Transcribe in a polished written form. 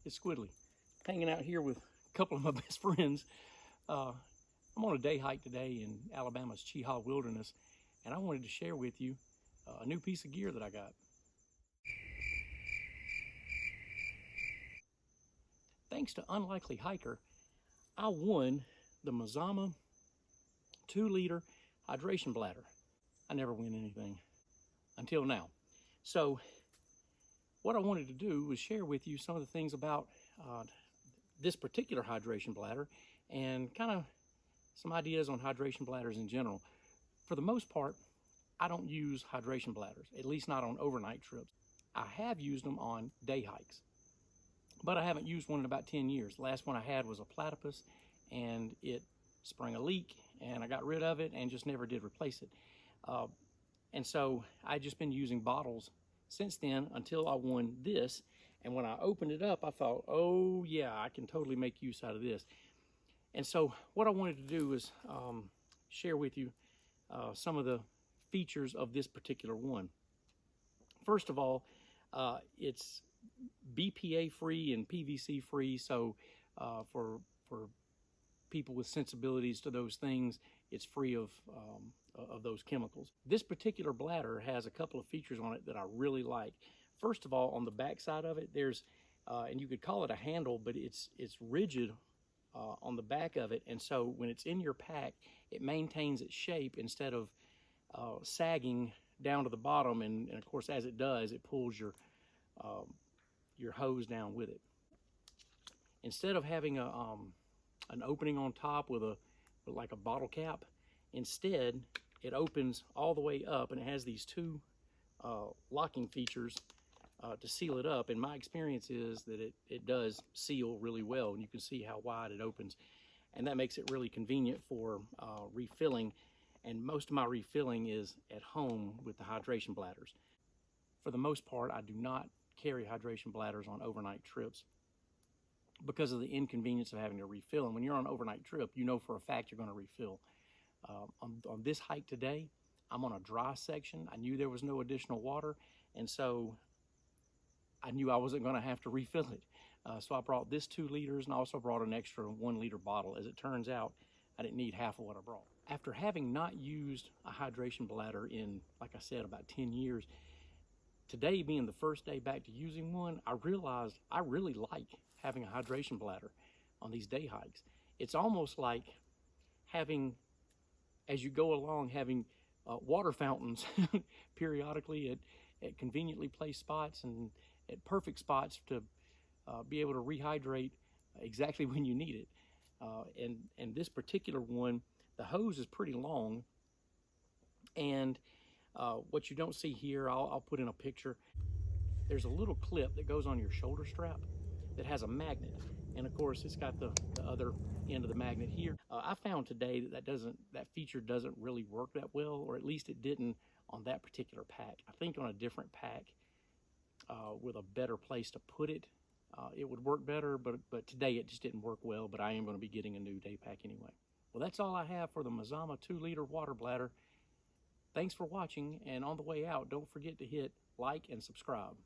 It's Squidly, hanging out here with a couple of my best friends. I'm on a day hike today in Alabama's Cheehaw Wilderness, and I wanted to share with you a new piece of gear that I got. Thanks to Unlikely Hiker, I won the Mazama 2-liter hydration bladder. I never win anything until now. So what I wanted to do was share with you some of the things about this particular hydration bladder and kind of some ideas on hydration bladders in general. For the most part, I don't use hydration bladders, at least not on overnight trips. I have used them on day hikes, but I haven't used one in about 10 years. The last one I had was a platypus, and it sprung a leak, and I got rid of it and just never did replace it. And so I've just been using bottles since then until I won this. And when I opened it up, I thought, oh yeah, I can totally make use out of this. And so what I wanted to do is share with you some of the features of this particular one. First of all, it's BPA free and PVC free. So for people with sensibilities to those things, it's free of those chemicals. This particular bladder has a couple of features on it that I really like. First of all, on the back side of it, there's, and you could call it a handle, but it's rigid on the back of it. And so when it's in your pack, it maintains its shape instead of sagging down to the bottom. And of course, as it does, it pulls your hose down with it. Instead of having an opening on top with like a bottle cap, instead it opens all the way up, and it has these two locking features to seal it up. And my experience is that it does seal really well, and you can see how wide it opens, and that makes it really convenient for refilling. And most of my refilling is at home with the hydration bladders. For the most part, I do not carry hydration bladders on overnight trips because of the inconvenience of having to refill. And when you're on an overnight trip, you know for a fact you're going to refill. On this hike today, I'm on a dry section. I knew there was no additional water, and so I knew I wasn't going to have to refill it. So I brought this 2 liters, and I also brought an extra 1 liter bottle. As it turns out, I didn't need half of what I brought. After having not used a hydration bladder in, like I said, about 10 years, today being the first day back to using one, I realized I really like having a hydration bladder on these day hikes. It's almost like having, as you go along, having water fountains periodically at conveniently placed spots and at perfect spots to be able to rehydrate exactly when you need it. And this particular one, the hose is pretty long, and what you don't see here, I'll put in a picture. There's a little clip that goes on your shoulder strap that has a magnet, and of course it's got the other end of the magnet here. I found today that feature doesn't really work that well, or at least it didn't on that particular pack. I think on a different pack with a better place to put it, it would work better, but today it just didn't work well. But I am going to be getting a new day pack anyway. Well, that's all I have for the Mazama 2-liter water bladder. Thanks for watching, and on the way out, don't forget to hit like and subscribe.